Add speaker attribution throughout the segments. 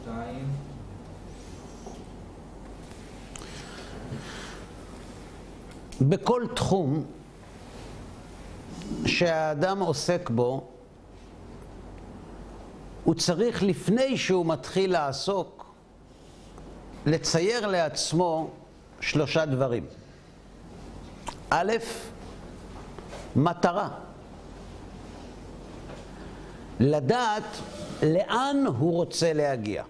Speaker 1: 2.
Speaker 2: בכל תחום שהאדם עוסק בו, הוא צריך לפני שהוא מתחיל לעסוק, לצייר לעצמו 3 דברים. א', מטרה. לדעת לאן הוא רוצה להגיע.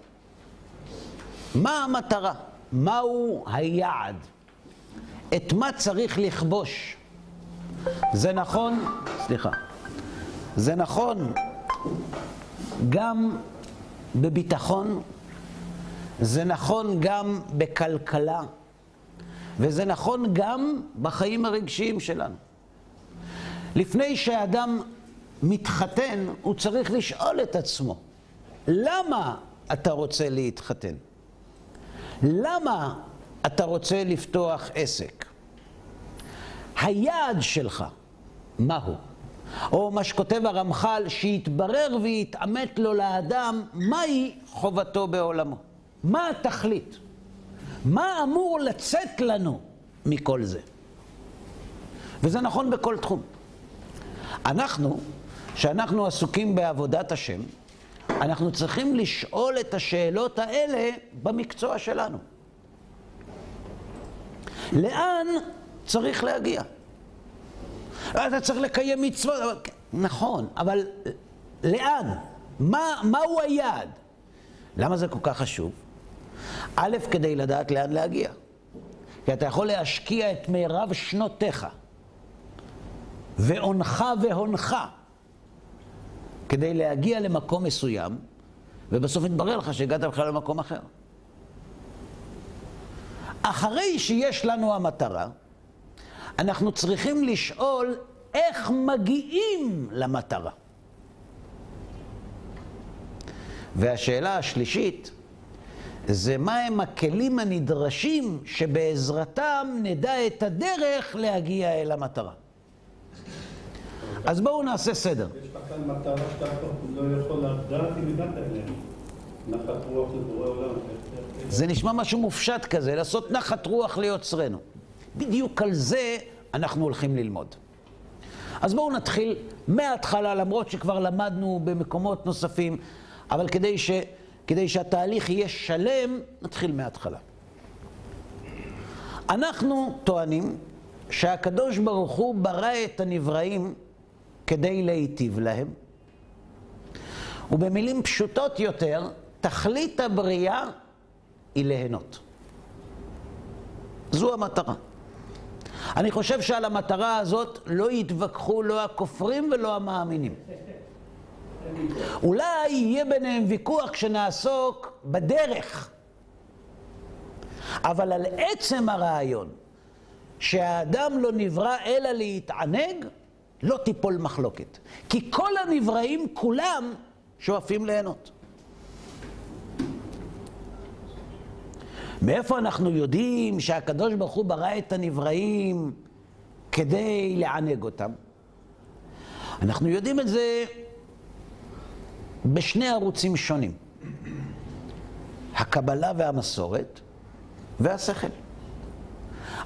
Speaker 2: מה המטרה? מהו היעד? את מה צריך לכבוש? זה נכון, זה נכון גם בביטחון, זה נכון גם בכלכלה, וזה נכון גם בחיים הרגשיים שלנו. לפני שהאדם מתחתן, הוא צריך לשאול את עצמו, למה אתה רוצה להתחתן? למה אתה רוצה לפתוח עסק? היעד שלך, מהו? או מה שכותב הרמח"ל, שיתברר ויתאמת לו לאדם, מהי חובתו בעולמו? מה התכלית? מה אמור לצאת לנו מכל זה? וזה נכון בכל תחום. שאנחנו עסוקים בעבודת השם, אנחנו צריכים לשאול את השאלות האלה במקצוע שלנו. לאן צריך להגיע? אתה צריך לקיים מצוות, נכון, אבל לאן? מהו היעד? למה זה כל כך חשוב? א', כדי לדעת לאן להגיע. כי אתה יכול להשקיע את מירב שנותיך, ועונך והונך, כדי להגיע למקום מסוים, ובסוף יתברר לך שהגעת בכלל למקום אחר. אחרי שיש לנו המטרה, אנחנו צריכים לשאול איך מגיעים למטרה. והשאלה השלישית, זה מהם הכלים הנדרשים שבעזרתם נדע את הדרך להגיע אל המטרה. אז בואו נעשה סדר.
Speaker 3: יש לך כאן מטרה שאתה לא יכול לדעת אם הגעת אליה. נחת רוח לבורא עולם.
Speaker 2: זה נשמע משהו מופשט כזה, לעשות נחת רוח ליוצרנו. בדיוק על זה אנחנו הולכים ללמוד. אז בואו נתחיל מההתחלה, למרות שכבר למדנו במקומות נוספים, אבל כדי שהתהליך יהיה שלם, נתחיל מההתחלה. אנחנו טוענים שהקדוש ברוך הוא ברא את הנבראים כדי להיטיב להם, ובמילים פשוטות יותר, תכלית הבריאה היא ליהנות. זו המטרה. אני חושב שעל המטרה הזאת לא יתווכחו לא הכופרים ולא המאמינים. אולי יהיה ביניהם ויכוח כשנעסוק בדרך, אבל על עצם הרעיון שהאדם לא נברא אלא להתענג, לא תיפול מחלוקת. כי כל הנבראים כולם שואפים ליהנות. מאיפה אנחנו יודעים שהקדוש ברוך הוא ברא את הנבראים כדי לענג אותם? אנחנו יודעים את זה בשני ערוצים שונים. הקבלה והמסורת והשכל.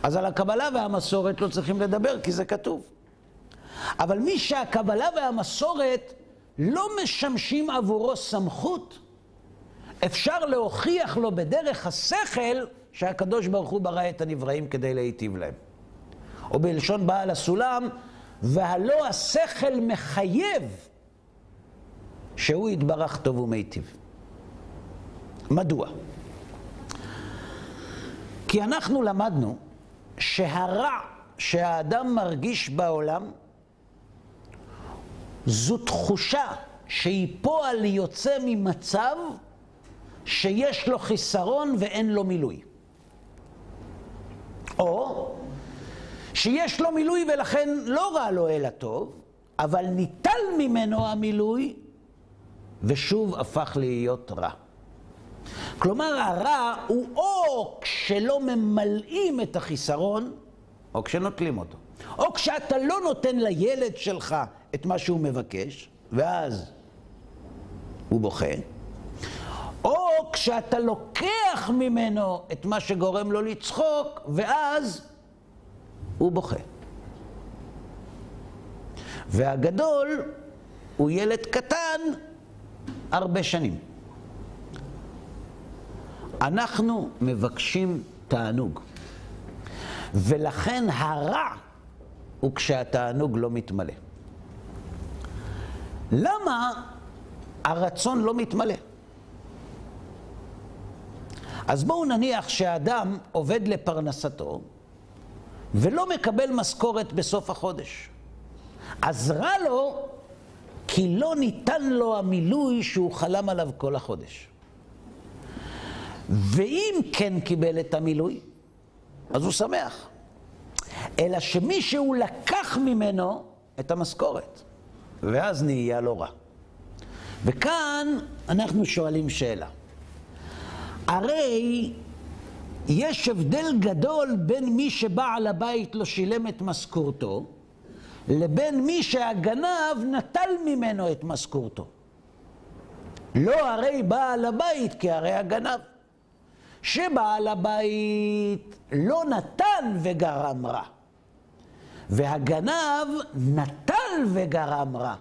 Speaker 2: אז על הקבלה והמסורת לא צריכים לדבר כי זה כתוב. אבל מי שהקבלה והמסורת לא משמשים עבורו סמכות, אפשר להוכיח לו בדרך השכל שהקדוש ברוך הוא ברא את הנבראים כדי להיטיב להם. או בלשון בעל הסולם, והלא השכל מחייב שהוא יתברך טוב ומיטיב. מדוע? כי אנחנו למדנו שהרע שהאדם מרגיש בעולם זו תחושה שהיא פועל יוצא ממצב שיש לו חיסרון ואין לו מילוי. או שיש לו מילוי ולכן לא רע לו אלא טוב, אבל ניטל ממנו המילוי ושוב הפך להיות רע. כלומר הרע הוא או כשלא ממלאים את החיסרון, או כשנוטלים אותו. או כשאתה לא נותן לילד שלך את מה שהוא מבקש, ואז הוא בוכה. או כשאתה לוקח ממנו את מה שגורם לו לצחוק, ואז הוא בוכה. והגדול הוא ילד קטן הרבה שנים. אנחנו מבקשים תענוג, ולכן הרע הוא כשהתענוג לא מתמלא. למה הרצון לא מתמלא? אז בואו נניח שהאדם עובד לפרנסתו ולא מקבל משכורת בסוף החודש. אז רע לו כי לא ניתן לו המילוי שהוא חלם עליו כל החודש. ואם כן קיבל את המילוי, אז הוא שמח. אלא שמישהו לקח ממנו את המשכורת, ואז נהיה לו רע. וכאן אנחנו שואלים שאלה. הרי יש הבדל גדול בין מי שבעל הבית לא שילם את משכורתו, לבין מי שהגנב נטל ממנו את משכורתו. לא הרי בעל הבית כי הרי הגנב. שבעל הבית לא נתן וגרם רע, והגנב נטל וגרם רע.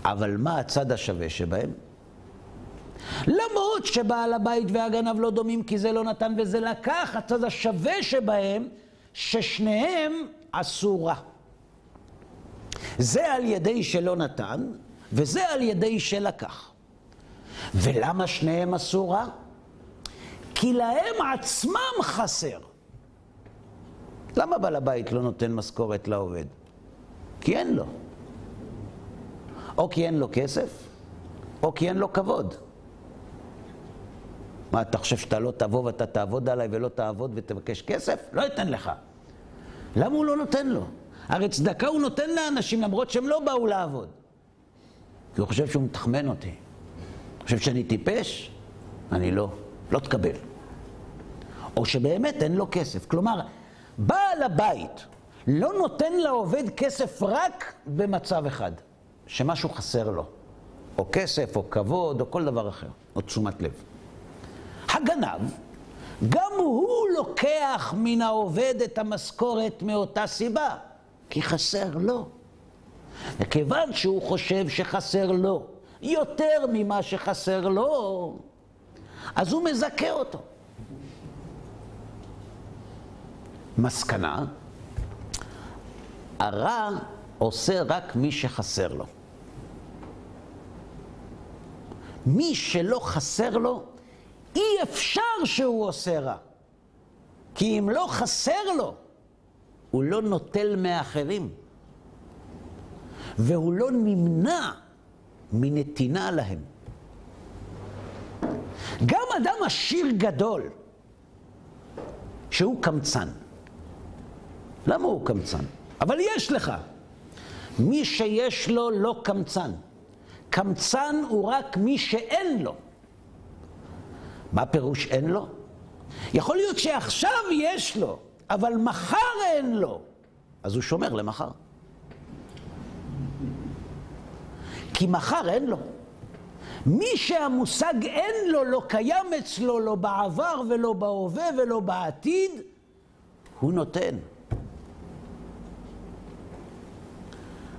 Speaker 2: אבל מה הצד השווה שבהם? למרות שבעל הבית והגנב לא דומים כי זה לא נתן וזה לקח, הצד השווה שבהם ששניהם עשו רע. זה על ידי שלא נתן וזה על ידי שלקח. ולמה שניהם עשו רע? כי להם עצמם חסר. למה בעל הבית לא נותן משכורת לעובד? כי אין לו. או כי אין לו כסף, או כי אין לו כבוד. מה, אתה חושב שאתה לא תבוא ואתה תעבוד עליי ולא תעבוד ותבקש כסף? לא ייתן לך. למה הוא לא נותן לו? הרי צדקה הוא נותן לאנשים למרות שהם לא באו לעבוד. כי הוא חושב שהוא מתחמן אותי. הוא חושב שאני טיפש? אני לא תקבל. או שבאמת אין לו כסף. כלומר, בעל הבית לא נותן לעובד כסף רק במצב אחד, שמשהו חסר לו. או כסף, או כבוד, או כל דבר אחר. או תשומת לב. הגנב, גם הוא לוקח מן העובד את המשכורת מאותה סיבה, כי חסר לו. וכיוון שהוא חושב שחסר לו יותר ממה שחסר לו, אז הוא מזכה אותו. מסקנה, הרע עושה רק מי שחסר לו. מי שלא חסר לו, אי אפשר שהוא עושה רע. כי אם לא חסר לו, הוא לא נוטל מאחרים. והוא לא נמנע מנתינה להם. גם אדם עשיר גדול, שהוא קמצן. למה הוא קמצן? אבל יש לך. מי שיש לו לא קמצן. קמצן הוא רק מי שאין לו. מה פירוש אין לו? יכול להיות שעכשיו יש לו, אבל מחר אין לו. אז הוא שומר למחר. כי מחר אין לו. מי שהמושג אין לו, לא קיים אצלו, לא בעבר ולא בהווה ולא בעתיד, הוא נותן.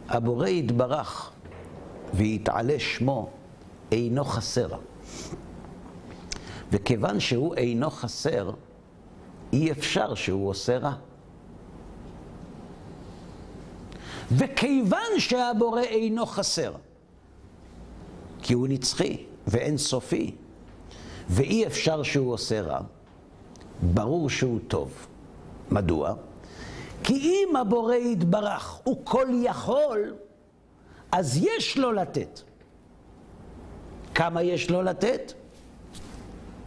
Speaker 2: הבורא יתברך ויתעלה שמו אינו חסר. וכיוון שהוא אינו חסר, אי אפשר שהוא עושה רע. וכיוון שהבורא אינו חסר, כי הוא נצחי ואין סופי, ואי אפשר שהוא עושה רע, ברור שהוא טוב. מדוע? כי אם הבורא יתברך הוא כל יכול, אז יש לו לתת. כמה יש לו לתת?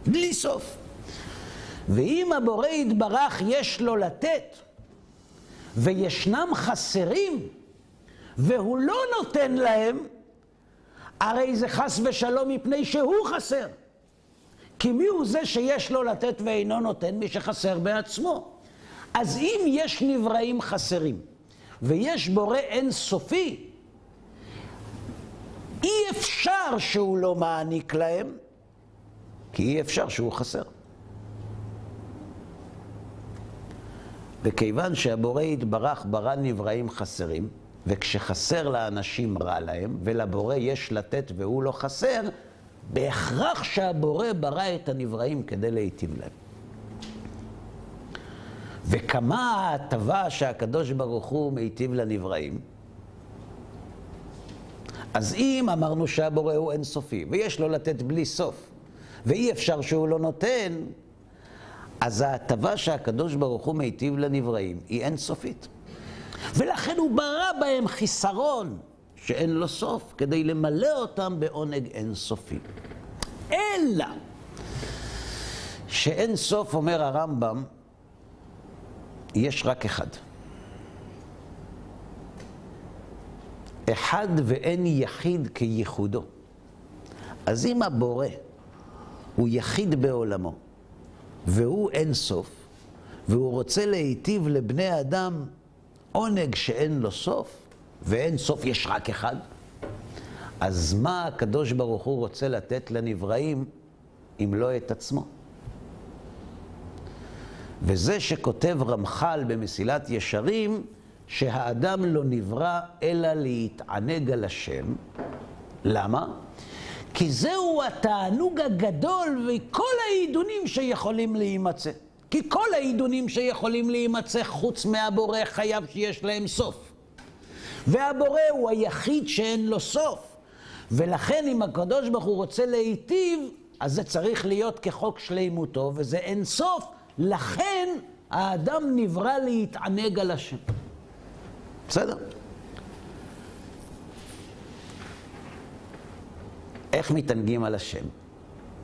Speaker 2: בלי סוף. ואם הבורא יתברך יש לו לתת, וישנם חסרים, והוא לא נותן להם, הרי זה חס ושלום מפני שהוא חסר. כי מי הוא זה שיש לו לתת ואינו נותן? מי שחסר בעצמו. אז אם יש נבראים חסרים, ויש בורא אין סופי, אי אפשר שהוא לא מעניק להם, כי אי אפשר שהוא חסר. וכיוון שהבורא יתברך ברא נבראים חסרים, וכשחסר לאנשים רע להם, ולבורא יש לתת והוא לא חסר, בהכרח שהבורא ברא את הנבראים כדי להיטיב להם. וכמה ההטבה שהקדוש ברוך הוא מיטיב לנבראים, אז אם אמרנו שהבורא הוא אינסופי, ויש לו לתת בלי סוף, ואי אפשר שהוא לא נותן, אז ההטבה שהקדוש ברוך הוא מיטיב לנבראים היא אינסופית. ולכן הוא ברא בהם חיסרון שאין לו סוף, כדי למלא אותם בעונג אינסופי. אלא שאין סוף, אומר הרמב"ם, יש רק אחד. אחד ואין יחיד כייחודו. אז אם הבורא הוא יחיד בעולמו, והוא אין סוף, והוא רוצה להיטיב לבני אדם עונג שאין לו סוף, ואין סוף יש רק אחד, אז מה הקדוש ברוך הוא רוצה לתת לנבראים אם לא את עצמו? וזה שכותב רמח"ל במסילת ישרים, שהאדם לא נברא אלא להתענג על השם. למה? כי זהו התענוג הגדול וכל העידונים שיכולים להימצא. כי כל העידונים שיכולים להימצא חוץ מהבורא חייב שיש להם סוף. והבורא הוא היחיד שאין לו סוף. ולכן אם הקדוש ברוך הוא רוצה להיטיב, אז זה צריך להיות כחוק שלימותו, וזה אין סוף. לכן האדם נברא להתענג על השם. בסדר? איך מתענגים על השם?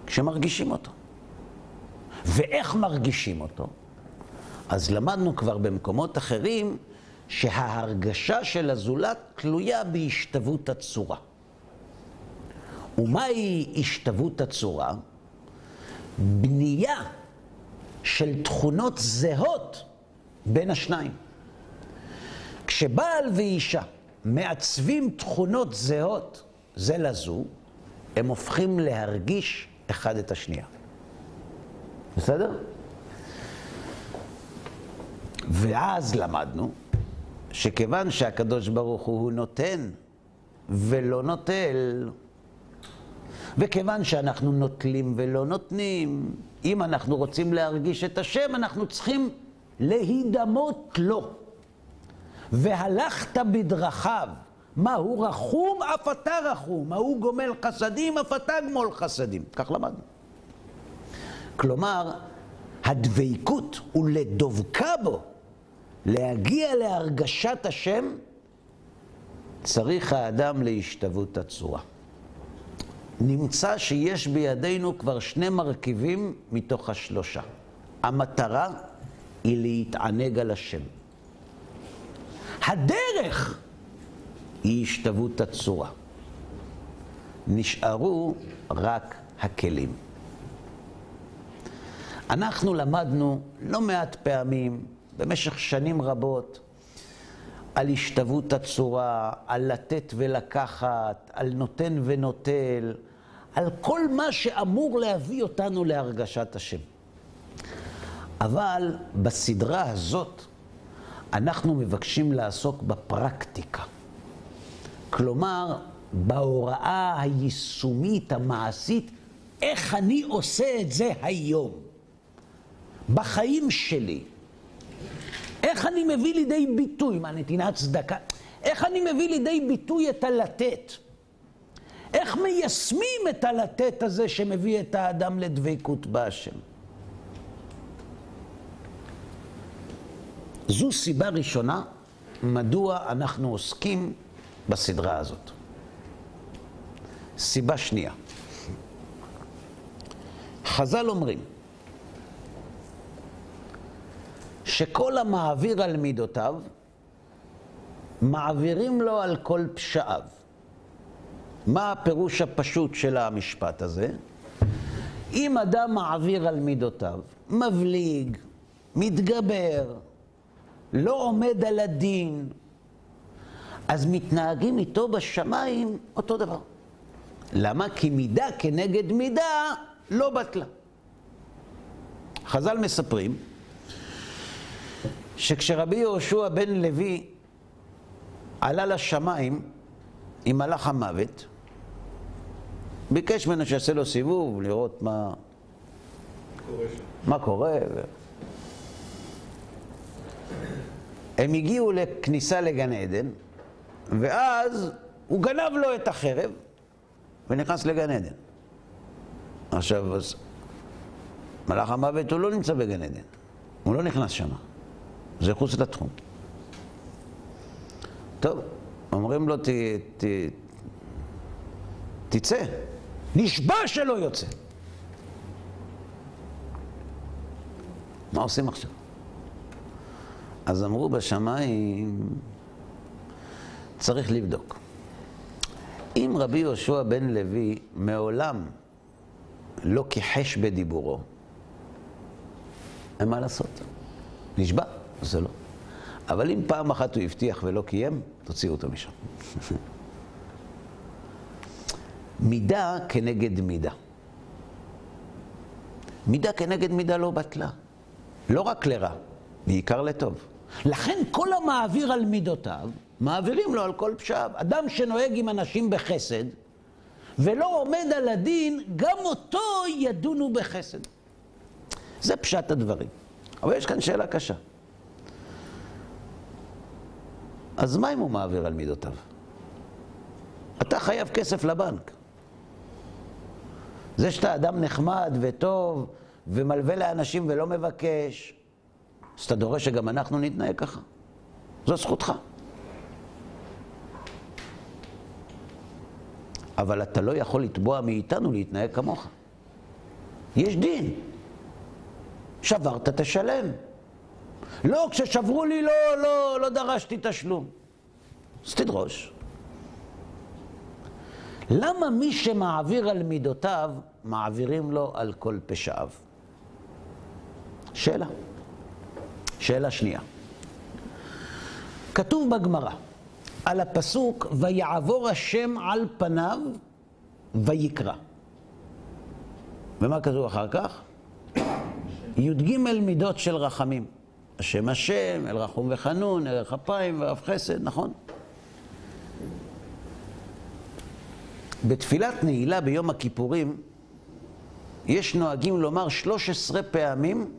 Speaker 2: כשמרגישים אותו. ואיך מרגישים אותו? אז למדנו כבר במקומות אחרים שההרגשה של הזולת תלויה בהשתוות הצורה. ומהי השתוות הצורה? בנייה של תכונות זהות בין השניים. כשבעל ואישה מעצבים תכונות זהות זה לזו, הם הופכים להרגיש אחד את השנייה. בסדר? ואז למדנו שכיוון שהקדוש ברוך הוא נותן ולא נוטל, וכיוון שאנחנו נוטלים ולא נותנים, אם אנחנו רוצים להרגיש את השם, אנחנו צריכים להידמות לו. והלכת בדרכיו, מה הוא רחום אף אתה רחום, מה הוא גומל חסדים אף אתה גמול חסדים. כך למדנו. כלומר, הדבקות ולדבקה בו, להגיע להרגשת השם, צריך האדם להשתוות הצורה. נמצא שיש בידינו כבר שני מרכיבים מתוך השלושה. המטרה היא להתענג על השם. הדרך היא השתוות הצורה. נשארו רק הכלים. אנחנו למדנו לא מעט פעמים, במשך שנים רבות, על השתוות הצורה, על לתת ולקחת, על נותן ונוטל, על כל מה שאמור להביא אותנו להרגשת השם. אבל בסדרה הזאת אנחנו מבקשים לעסוק בפרקטיקה. כלומר, בהוראה היישומית, המעשית, איך אני עושה את זה היום, בחיים שלי. איך אני מביא לידי ביטוי, מה נתינת צדקה? איך אני מביא לידי ביטוי את הלתת? איך מיישמים את הלתת הזה שמביא את האדם לדבקות בהשם? זו סיבה ראשונה מדוע אנחנו עוסקים בסדרה הזאת. סיבה שנייה. חז"ל אומרים שכל המעביר על מידותיו, מעבירים לו על כל פשעיו. מה הפירוש הפשוט של המשפט הזה? אם אדם מעביר על מידותיו, מבליג, מתגבר, לא עומד על הדין, אז מתנהגים איתו בשמיים אותו דבר. למה? כי מידה כנגד מידה לא בטלה. חז"ל מספרים שכשרבי יהושע בן לוי עלה לשמיים עם מלאך המוות, ביקש ממנו שיעשה לו סיבוב, לראות מה קורה. הם הגיעו לכניסה לגן עדן, ואז הוא גנב לו את החרב ונכנס לגן עדן. עכשיו, אז מלאך המוות הוא לא נמצא בגן עדן, הוא לא נכנס שם, זה חוץ לתחום. טוב, אומרים לו תצא, נשבע שלא יוצא. מה עושים עכשיו? אז אמרו בשמיים, צריך לבדוק. אם רבי יהושע בן לוי מעולם לא כיחש בדיבורו, אין מה לעשות. נשבע, זה לא. אבל אם פעם אחת הוא הבטיח ולא קיים, תוציאו אותו משם. מידה כנגד מידה. מידה כנגד מידה לא בטלה. לא רק לרע, בעיקר לטוב. לכן כל המעביר על מידותיו, מעבירים לו על כל פשעיו. אדם שנוהג עם אנשים בחסד, ולא עומד על הדין, גם אותו ידונו בחסד. זה פשט הדברים. אבל יש כאן שאלה קשה. אז מה אם הוא מעביר על מידותיו? אתה חייב כסף לבנק. זה שאתה אדם נחמד וטוב, ומלווה לאנשים ולא מבקש, אז אתה דורש שגם אנחנו נתנהג ככה. זו זכותך. אבל אתה לא יכול לתבוע מאיתנו להתנהג כמוך. יש דין. שברת, תשלם. לא, כששברו לי לא דרשתי תשלום. אז תדרוש. למה מי שמעביר על מידותיו, מעבירים לו על כל פשעיו? שאלה. שאלה שנייה. כתוב בגמרא, על הפסוק, ויעבור השם על פניו ויקרא. ומה כתוב אחר כך? י"ג מידות של רחמים. השם השם, אל רחום וחנון, אל אפיים ורב חסד, נכון? בתפילת נעילה ביום הכיפורים, יש נוהגים לומר 13 פעמים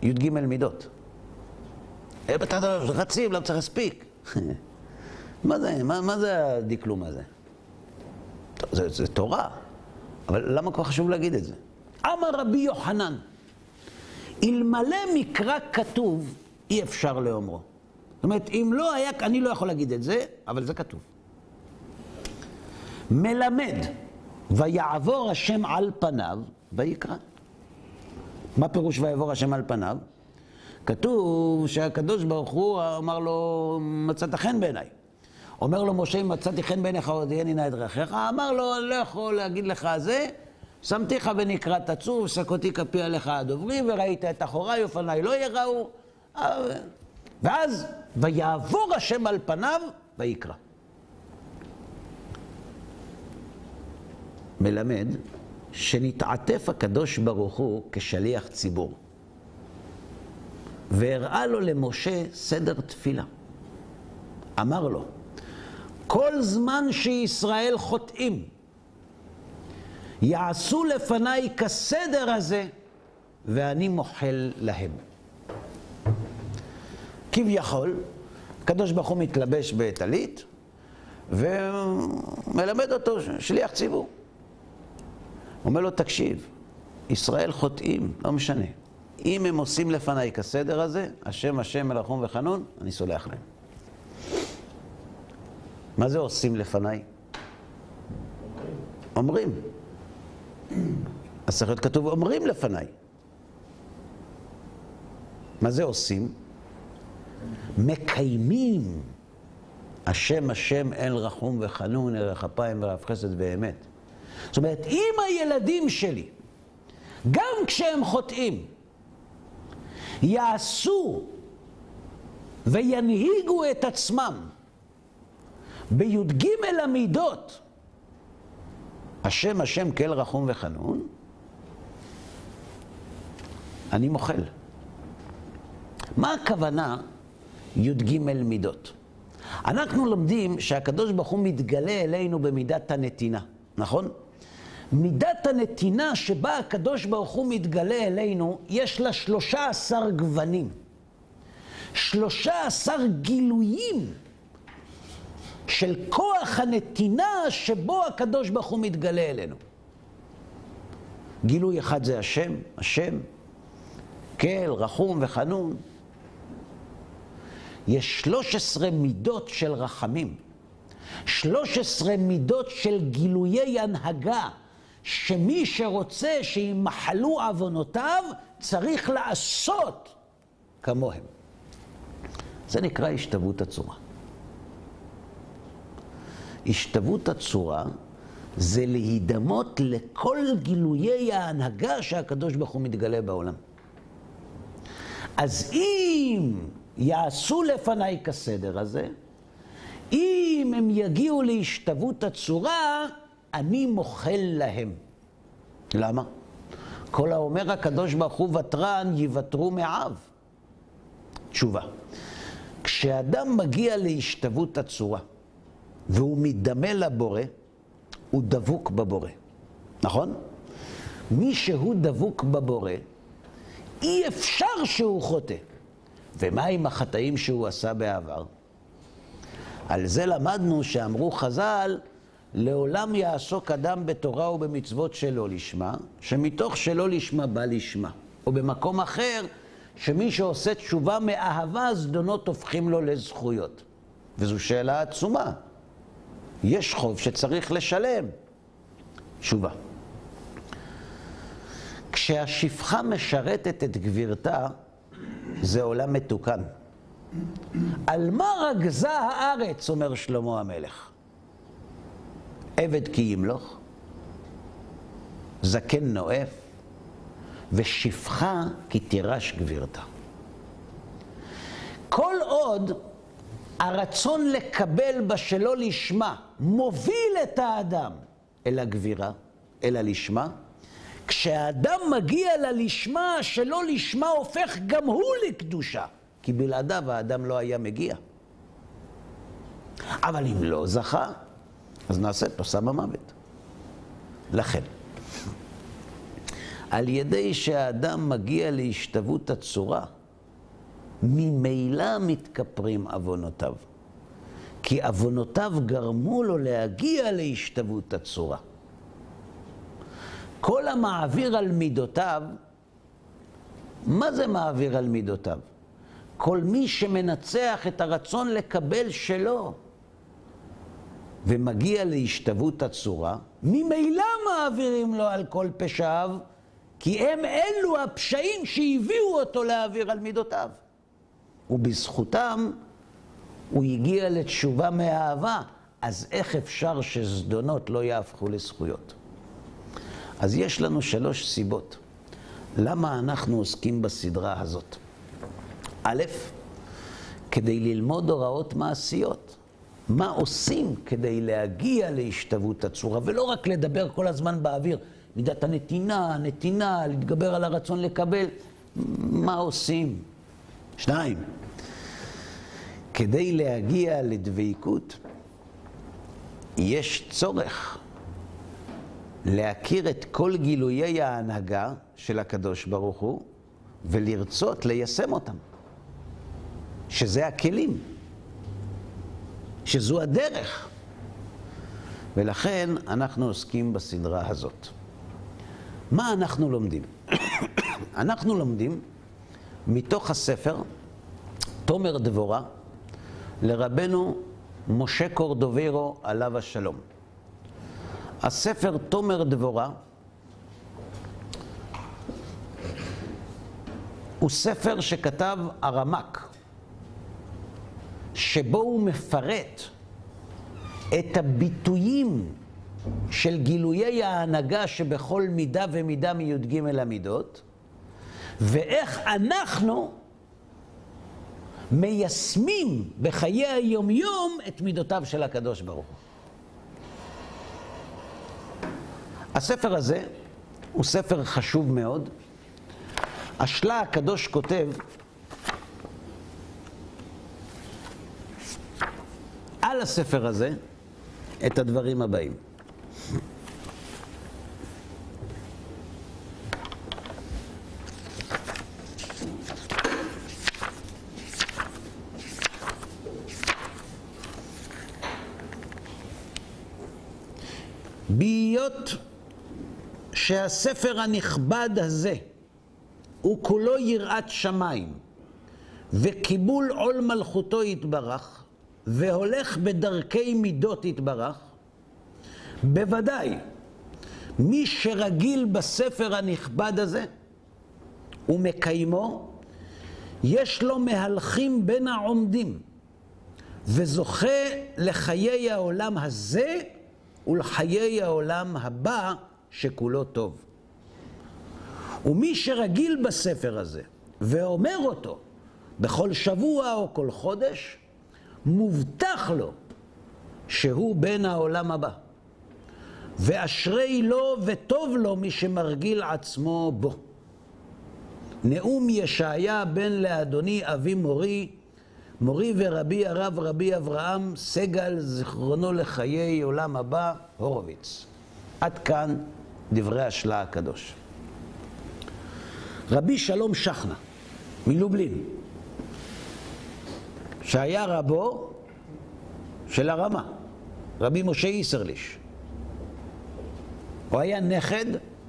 Speaker 2: י"ג מידות. רצים, לא צריך להספיק. מה זה הדקלום הזה? זה תורה, אבל למה כל חשוב להגיד את זה? אמר רבי יוחנן, אלמלא מקרא כתוב, אי אפשר לאומרו. זאת אומרת, אם לא היה, אני לא יכול להגיד את זה, אבל זה כתוב. מלמד, ויעבור השם על פניו, ויקרא. מה פירוש ויעבור השם על פניו? כתוב שהקדוש ברוך הוא אמר לו, מצאת חן בעיניי. אומר לו משה, אם מצאתי חן בעיניך, הודיעני נא את דרכיך. אמר לו, אני לא יכול להגיד לך זה, שמתיך ונקרא תצור, שקותי כפי עליך הדוברי, וראית את אחוריי ופניי לא יראו. ואז, ויעבור השם על פניו, ויקרא. מלמד שנתעטף הקדוש ברוך הוא כשליח ציבור. והראה לו למשה סדר תפילה. אמר לו, כל זמן שישראל חוטאים, יעשו לפניי כסדר הזה, ואני מוחל להם. כביכול, הקדוש ברוך הוא מתלבש בטלית, ומלמד אותו שליח ציבור. אומר לו, תקשיב, ישראל חוטאים, לא משנה. אם הם עושים לפניי כסדר הזה, השם השם אל רחום וחנון, אני סולח להם. מה זה עושים לפניי? אומרים. אז צריך להיות כתוב, אומרים לפניי. מה זה עושים? מקיימים. השם השם אל רחום וחנון, אל אפיים ורב חסד באמת. זאת אומרת, אם הילדים שלי, גם כשהם חוטאים, יעשו וינהיגו את עצמם בי"ג המידות, השם השם כאל רחום וחנון, אני מוחל. מה הכוונה י"ג מידות? אנחנו לומדים שהקדוש ברוך הוא מתגלה אלינו במידת הנתינה, נכון? מידת הנתינה שבה הקדוש ברוך הוא מתגלה אלינו, יש לה 13 גוונים. 13 גילויים של כוח הנתינה שבו הקדוש ברוך הוא מתגלה אלינו. גילוי אחד זה השם, השם, כאל, רחום וחנון. יש 13 מידות של רחמים, 13 מידות של גילויי הנהגה, שמי שרוצה שימחלו עוונותיו צריך לעשות כמוהם. זה נקרא השתוות הצורה. השתוות הצורה זה להידמות לכל גילויי ההנהגה שהקדוש ברוך הוא מתגלה בעולם. אז אם יעשו לפניי כסדר הזה, אם הם יגיעו להשתוות הצורה, אני מוחל להם. למה? כל האומר הקדוש ברוך הוא ותרן יוותרו מעב. תשובה. כשאדם מגיע להשתוות הצורה, והוא מתדמה לבורא, הוא דבוק בבורא. נכון? מי שהוא דבוק בבורא, אי אפשר שהוא חוטא. ומה עם החטאים שהוא עשה בעבר? על זה למדנו שאמרו חז"ל, לעולם יעסוק אדם בתורה ובמצוות שלא לשמה, שמתוך שלא לשמה בא לשמה. או במקום אחר, שמי שעושה תשובה מאהבה, זדונות הופכים לו לזכויות. וזו שאלה עצומה. יש חוב שצריך לשלם. תשובה. כשהשפחה משרתת את גבירתה, זה עולם מתוקן. על מה רגזה הארץ, אומר שלמה המלך? עבד כי ימלוך, זקן נואף, ושפחה כי תירש גבירתה. כל עוד הרצון לקבל בשלו לשמה מוביל את האדם אל הגבירה, אל הלשמה, כשהאדם מגיע ללשמה, שלא לשמה הופך גם הוא לקדושה, כי בלעדיו האדם לא היה מגיע. אבל אם לא זכה, אז נעשה לו סם המוות. לכן, על ידי שהאדם מגיע להשתוות הצורה, ממילא מתכפרים עוונותיו. כי עוונותיו גרמו לו להגיע להשתוות הצורה. כל המעביר על מידותיו, מה זה מעביר על מידותיו? כל מי שמנצח את הרצון לקבל שלו, ומגיע להשתוות הצורה, ממילא מעבירים לו על כל פשעיו, כי הם אלו הפשעים שהביאו אותו להעביר על מידותיו. ובזכותם הוא הגיע לתשובה מאהבה, אז איך אפשר שזדונות לא יהפכו לזכויות? אז יש לנו 3 סיבות. למה אנחנו עוסקים בסדרה הזאת? א', כדי ללמוד הוראות מעשיות. מה עושים כדי להגיע להשתוות הצורה, ולא רק לדבר כל הזמן באוויר, מידת הנתינה, נתינה, להתגבר על הרצון לקבל. מה עושים? 2, כדי להגיע לדבקות, יש צורך להכיר את כל גילויי ההנהגה של הקדוש ברוך הוא, ולרצות ליישם אותם. שזה הכלים. שזו הדרך. ולכן אנחנו עוסקים בסדרה הזאת. מה אנחנו לומדים? אנחנו לומדים מתוך הספר תומר דבורה לרבנו משה קורדוברו עליו השלום. הספר תומר דבורה הוא ספר שכתב הרמ"ק, שבו הוא מפרט את הביטויים של גילויי ההנהגה שבכל מידה ומידה מי"ג המידות, ואיך אנחנו מיישמים בחיי היומיום את מידותיו של הקדוש ברוך הוא. הספר הזה הוא ספר חשוב מאוד. השלה הקדוש כותב על הספר הזה את הדברים הבאים. בהיות שהספר הנכבד הזה הוא כולו יראת שמיים וקיבול עול מלכותו יתברך והולך בדרכי מידות יתברך, בוודאי מי שרגיל בספר הנכבד הזה ומקיימו, יש לו מהלכים בין העומדים וזוכה לחיי העולם הזה ולחיי העולם הבא שכולו טוב. ומי שרגיל בספר הזה ואומר אותו בכל שבוע או כל חודש, מובטח לו שהוא בן העולם הבא. ואשרי לו וטוב לו מי שמרגיל עצמו בו. נאום ישעיה בן לאדוני אבי מורי, מורי ורבי הרב רבי אברהם סגל, זיכרונו לחיי עולם הבא, הורוביץ. עד כאן דברי השלה הקדוש. רבי שלום שכנא מלובלין, שהיה רבו של הרמה, רבי משה איסרליש. הוא היה נכד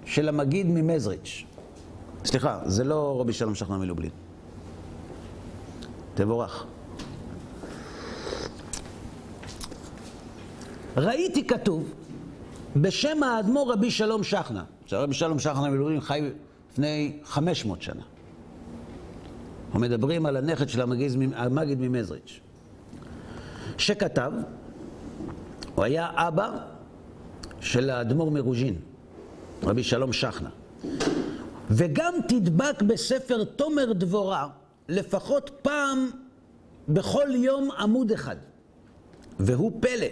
Speaker 2: של המגיד ממזריץ'. סליחה, זה לא רבי שלום שכנא מלובלין. תבורך. ראיתי כתוב בשם האדמו"ר רבי שלום שכנא, שרבי שלום שכנא מלובלין חי לפני 500 שנה. אנחנו מדברים על הנכד של המגיד ממזריץ', שכתב, הוא היה אבא של האדמו"ר מרוז'ין, רבי שלום שכנא. וגם תדבק בספר תומר דבורה לפחות פעם בכל יום עמוד אחד, והוא פלא.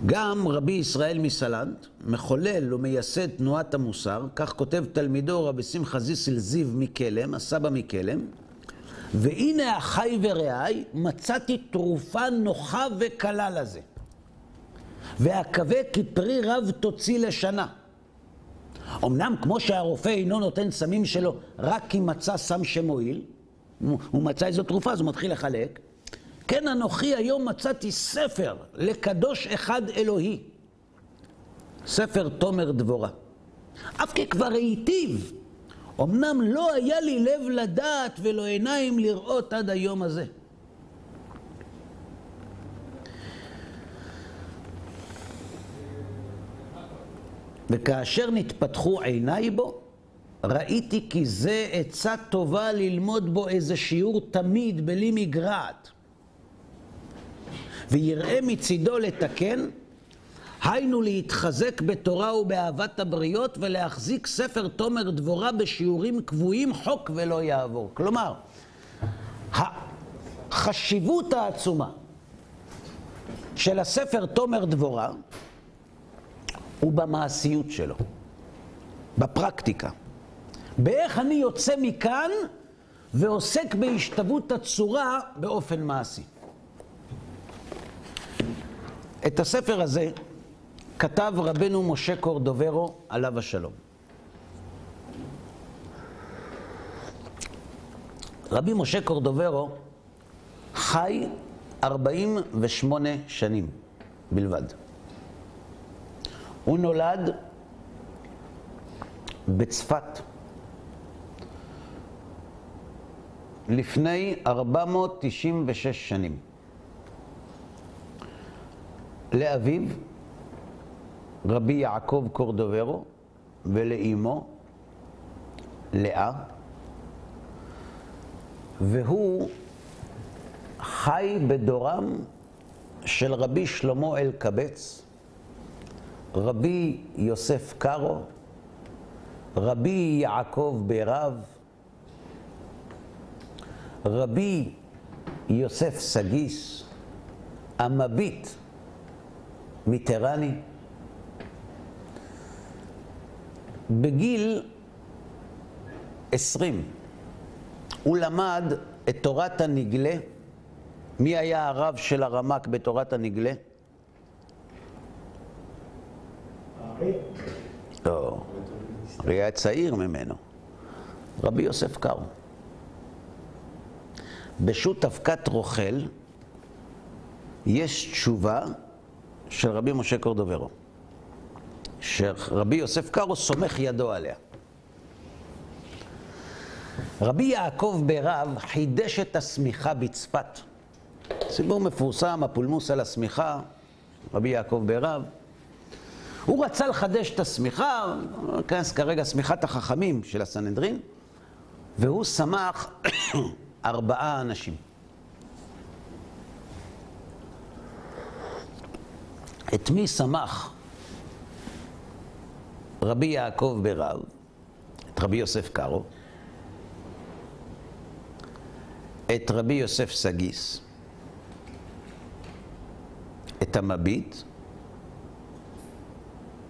Speaker 2: גם רבי ישראל מסלנט, מחולל ומייסד תנועת המוסר, כך כותב תלמידו רבי שמחה זיסל זיו מקלם, הסבא מקלם, והנה אחי ורעי, מצאתי תרופה נוחה וקלה לזה. והקווה כפרי רב תוציא לשנה. אמנם כמו שהרופא אינו נותן סמים שלו רק אם מצא סם שמועיל, הוא מצא איזו תרופה, אז הוא מתחיל לחלק. כן, אנוכי היום מצאתי ספר לקדוש אחד אלוהי, ספר תומר דבורה. אף כי כבר היטיב, אמנם לא היה לי לב לדעת ולא עיניים לראות עד היום הזה. וכאשר נתפתחו עיניי בו, ראיתי כי זה עצה טובה ללמוד בו איזה שיעור תמיד בלי מגרעת. ויראה מצידו לתקן, היינו להתחזק בתורה ובאהבת הבריות ולהחזיק ספר תומר דבורה בשיעורים קבועים, חוק ולא יעבור. כלומר, החשיבות העצומה של הספר תומר דבורה הוא במעשיות שלו, בפרקטיקה. באיך אני יוצא מכאן ועוסק בהשתוות הצורה באופן מעשי. את הספר הזה כתב רבנו משה קורדוברו עליו השלום. רבי משה קורדוברו חי 48 שנים בלבד. הוא נולד בצפת לפני 496 שנים. לאביו רבי יעקב קורדוברו ולאמו לאה, והוא חי בדורם של רבי שלמה אלקבץ, רבי יוסף קארו, רבי יעקב ברב, רבי יוסף סגיס, המביט מיטרני, בגיל 20 הוא למד את תורת הנגלה. מי היה הרב של הרמ"ק בתורת הנגלה? לא, הרי היה צעיר ממנו, רבי יוסף קארו. בשו"ת אבקת רוכל יש תשובה של רבי משה קורדוברו, שרבי יוסף קארו סומך ידו עליה. רבי יעקב ברב חידש את הסמיכה בצפת. סיפור מפורסם, הפולמוס על הסמיכה, רבי יעקב ברב. הוא רצה לחדש את הסמיכה, כרגע סמיכת החכמים של הסנהדרין, והוא סמך 4 אנשים. את מי סמך רבי יעקב ברב? את רבי יוסף קארו, את רבי יוסף סגיס, את המביט,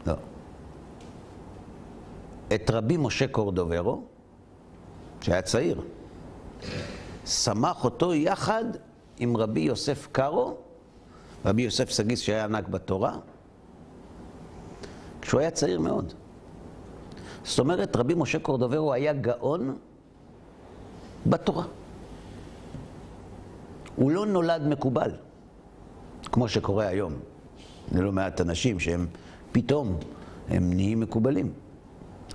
Speaker 2: לא, את רבי משה קורדוברו, שהיה צעיר, סמך אותו יחד עם רבי יוסף קארו, רבי יוסף סגיס שהיה ענק בתורה, כשהוא היה צעיר מאוד. זאת אומרת, רבי משה קורדוברו היה גאון בתורה. הוא לא נולד מקובל, כמו שקורה היום. לא מעט אנשים שהם פתאום, הם נהיים מקובלים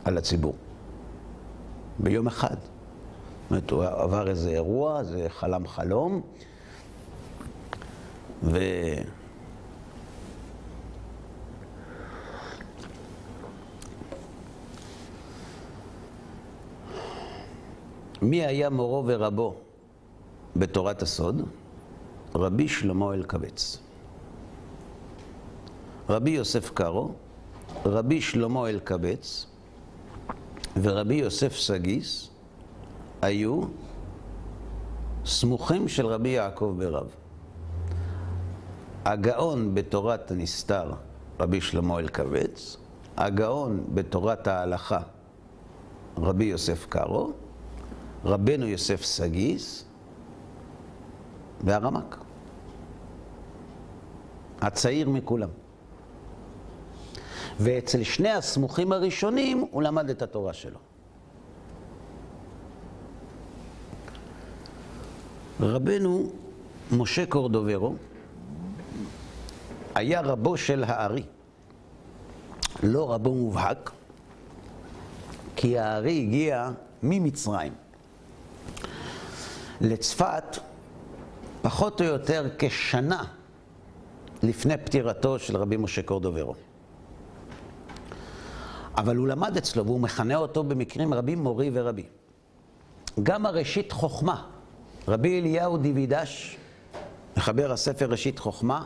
Speaker 2: על הציבור. ביום אחד. זאת אומרת, הוא עבר איזה אירוע, זה חלם חלום, מי היה מורו ורבו בתורת הסוד? רבי שלמה אלקבץ. רבי יוסף קארו, רבי שלמה אלקבץ ורבי יוסף סגיס היו סמוכים של רבי יעקב ברב. הגאון בתורת הנסתר, רבי שלמה אלקבץ, הגאון בתורת ההלכה, רבי יוסף קארו, רבנו יוסף סגיס והרמ"ק. הצעיר מכולם. ואצל שני הסמוכים הראשונים הוא למד את התורה שלו. רבנו משה קורדוברו היה רבו של הארי, לא רבו מובהק, כי הארי הגיע ממצרים לצפת פחות או יותר כשנה לפני פטירתו של רבי משה קורדוברו. אבל הוא למד אצלו, והוא מכנה אותו במקרים רבים מורי ורבי. גם הראשית חוכמה, רבי אליהו דיווידש, מחבר הספר ראשית חוכמה,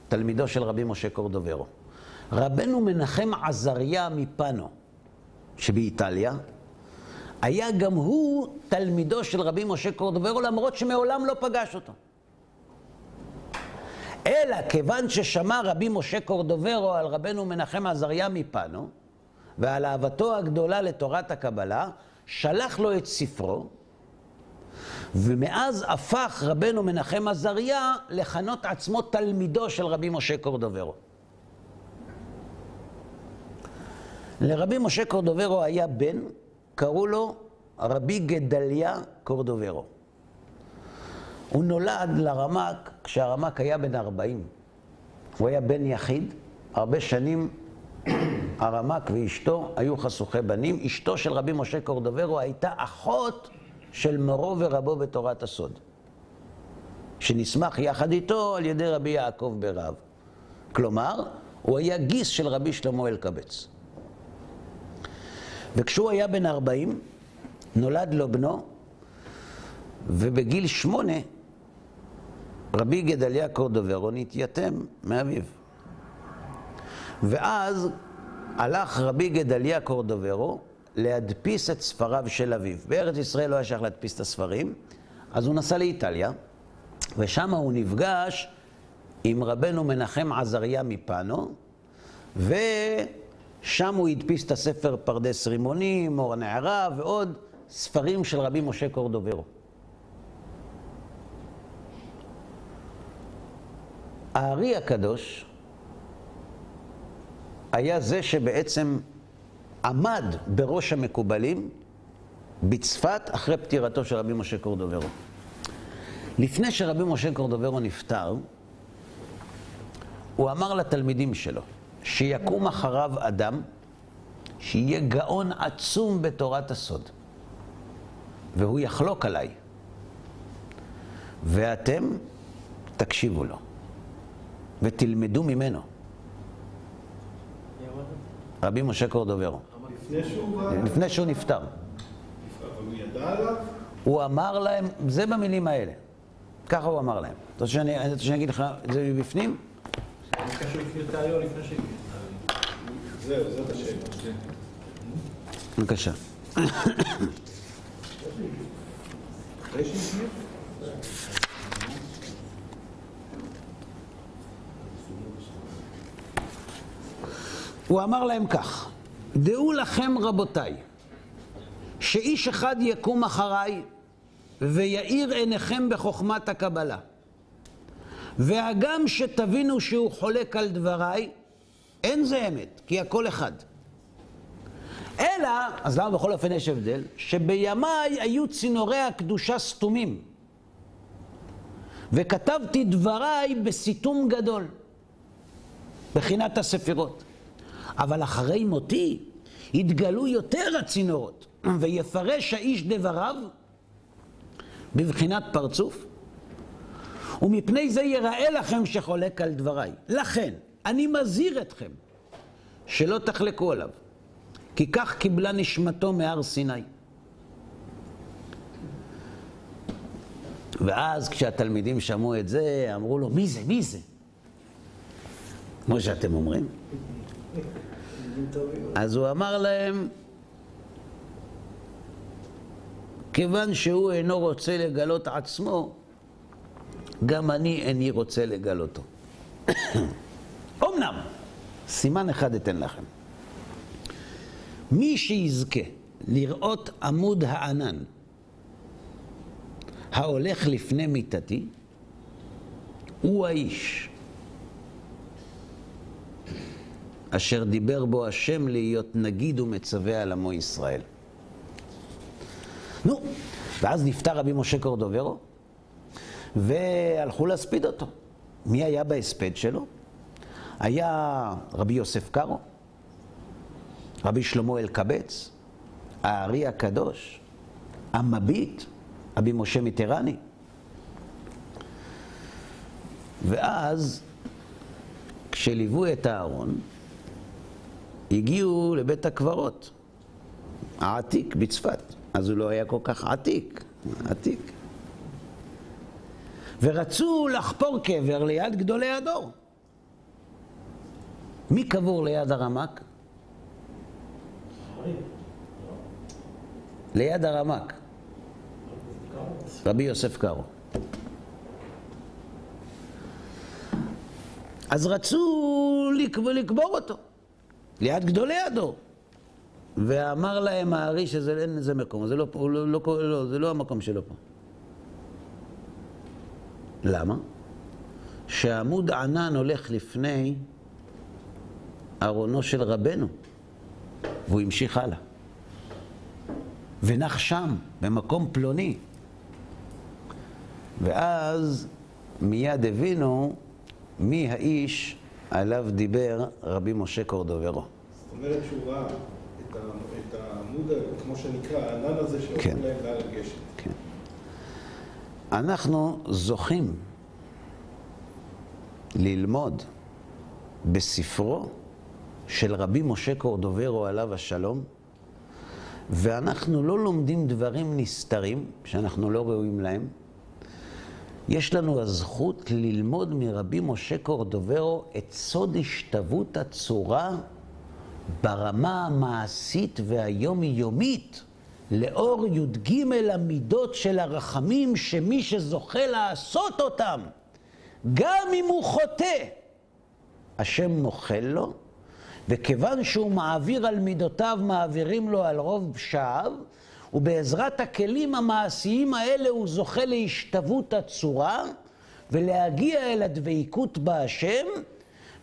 Speaker 2: תלמידו של רבי משה קורדוברו. רבנו מנחם עזריה מפאנו, שבאיטליה, היה גם הוא תלמידו של רבי משה קורדוברו, למרות שמעולם לא פגש אותו. אלא כיוון ששמע רבי משה קורדוברו על רבנו מנחם עזריה מפאנו, ועל אהבתו הגדולה לתורת הקבלה, שלח לו את ספרו, ומאז הפך רבנו מנחם עזריה לכנות עצמו תלמידו של רבי משה קורדוברו. לרבי משה קורדוברו היה בן, קראו לו רבי גדליה קורדוברו. הוא נולד לרמ"ק כשהרמ"ק היה בן 40. הוא היה בן יחיד, הרבה שנים הרמ"ק ואשתו היו חשוכי בנים. אשתו של רבי משה קורדוברו הייתה אחות של מורו ורבו בתורת הסוד, שנסמך יחד איתו על ידי רבי יעקב ברב. כלומר, הוא היה גיס של רבי שלמה אלקבץ. וכשהוא היה בן 40, נולד לו בנו, ובגיל 8, רבי גדליה קורדוברו נתייתם מאביו. ואז הלך רבי גדליה קורדוברו להדפיס את ספריו של אביו. בארץ ישראל לא היה שייך להדפיס את הספרים, אז הוא נסע לאיטליה, ושם הוא נפגש עם רבנו מנחם עזריה מפאנו, שם הוא הדפיס את הספר פרדס רימונים, אור הנערה ועוד ספרים של רבי משה קורדוברו. הארי הקדוש היה זה שבעצם עמד בראש המקובלים בצפת אחרי פטירתו של רבי משה קורדוברו. לפני שרבי משה קורדוברו נפטר, הוא אמר לתלמידים שלו שיקום אחריו אדם שיהיה גאון עצום בתורת הסוד, והוא יחלוק עליי, ואתם תקשיבו לו ותלמדו ממנו. רבי משה קורדוברו, לפני שהוא נפטר.
Speaker 3: אבל הוא ידע עליו?
Speaker 2: הוא אמר להם, זה במילים האלה, ככה הוא אמר להם. אתה רוצה שאני אגיד לך את זה מבפנים?
Speaker 1: אני חושב שהוא הכיר את היום לפני שהגיע.
Speaker 3: זהו, זאת השאלה.
Speaker 2: בבקשה. הוא אמר להם כך: דעו לכם רבותיי, שאיש אחד יקום אחריי ויאיר עיניכם בחוכמת הקבלה, והגם שתבינו שהוא חולק על דבריי, אין זה אמת, כי הכל אחד. אלא, אז למה בכל אופן יש הבדל? שבימיי היו צינורי הקדושה סתומים, וכתבתי דבריי בסיתום גדול, בחינת הספירות. אבל אחרי מותי התגלו יותר הצינורות, ויפרש האיש דבריו בבחינת פרצוף, ומפני זה יראה לכם שחולק על דבריי. לכן, אני מזהיר אתכם שלא תחלקו עליו, כי כך קיבלה נשמתו מהר סיני. ואז כשהתלמידים שמעו את זה, אמרו לו, מי זה? מי זה? כמו שאתם אומרים. אז הוא אמר להם, כיוון שהוא אינו רוצה לגלות עצמו, גם אני איני רוצה לגלותו. אמנם, סימן אחד אתן לכם. מי שיזכה לראות עמוד הענן ההולך לפני מיטתי, הוא האיש אשר דיבר בו השם להיות נגיד ומצווה על עמו ישראל. נו, ואז נפטר רבי משה קורדוברו, והלכו להספיד אותו. מי היה בהספד שלו? היה רבי יוסף קארו, רבי שלמה אלקבץ, הארי הקדוש, המביט, רבי משה מיטרני. ואז, כשליוו את הארון, הגיעו לבית הקברות, העתיק בצפת. אז הוא לא היה כל כך עתיק. ורצו לחפור קבר ליד גדולי הדור. מי קבור ליד הרמק? ליד הרמק. רבי יוסף קארו. אז רצו לקבור אותו ליד גדולי הדור. ואמר להם הארי שזה אין איזה מקום, זה לא המקום שלו פה. למה? שעמוד ענן הולך לפני ארונו של רבנו, והוא המשיך הלאה. ונח שם, במקום פלוני. ואז מיד הבינו מי האיש עליו דיבר רבי משה קורדוברו.
Speaker 3: זאת אומרת שהוא ראה את העמוד, כמו שנקרא, הענן הזה שעושה
Speaker 2: כן.
Speaker 3: להם מעל הגשם.
Speaker 2: כן. אנחנו זוכים ללמוד בספרו של רבי משה קורדוברו עליו השלום, ואנחנו לא לומדים דברים נסתרים שאנחנו לא ראויים להם. יש לנו הזכות ללמוד מרבי משה קורדוברו את סוד השתוות הצורה ברמה המעשית והיומיומית, לאור י"ג המידות של הרחמים, שמי שזוכה לעשות אותם, גם אם הוא חוטא, השם מוחל לו, וכיוון שהוא מעביר על מידותיו, מעבירים לו על רוב פשעיו, ובעזרת הכלים המעשיים האלה הוא זוכה להשתוות הצורה, ולהגיע אל הדבקות בהשם,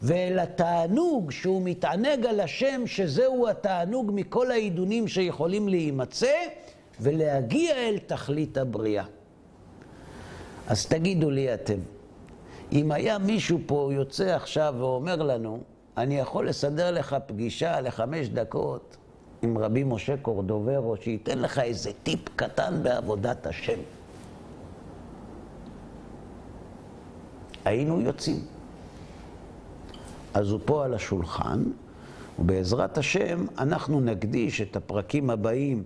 Speaker 2: ואל התענוג שהוא מתענג על השם, שזהו התענוג מכל העידונים שיכולים להימצא, ולהגיע אל תכלית הבריאה. אז תגידו לי אתם, אם היה מישהו פה יוצא עכשיו ואומר לנו, אני יכול לסדר לך פגישה ל5 דקות עם רבי משה קורדוברו, שייתן לך איזה טיפ קטן בעבודת השם. היינו יוצאים. אז הוא פה על השולחן, ובעזרת השם אנחנו נקדיש את הפרקים הבאים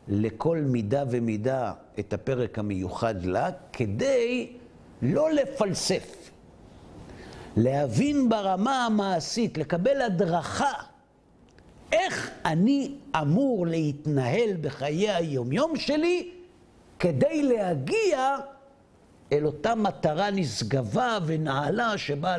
Speaker 2: לכל מידה ומידה את הפרק המיוחד לה, כדי לא לפלסף, להבין ברמה המעשית, לקבל הדרכה, איך אני אמור להתנהל בחיי היומיום שלי, כדי להגיע אל אותה מטרה נשגבה ונעלה שבאה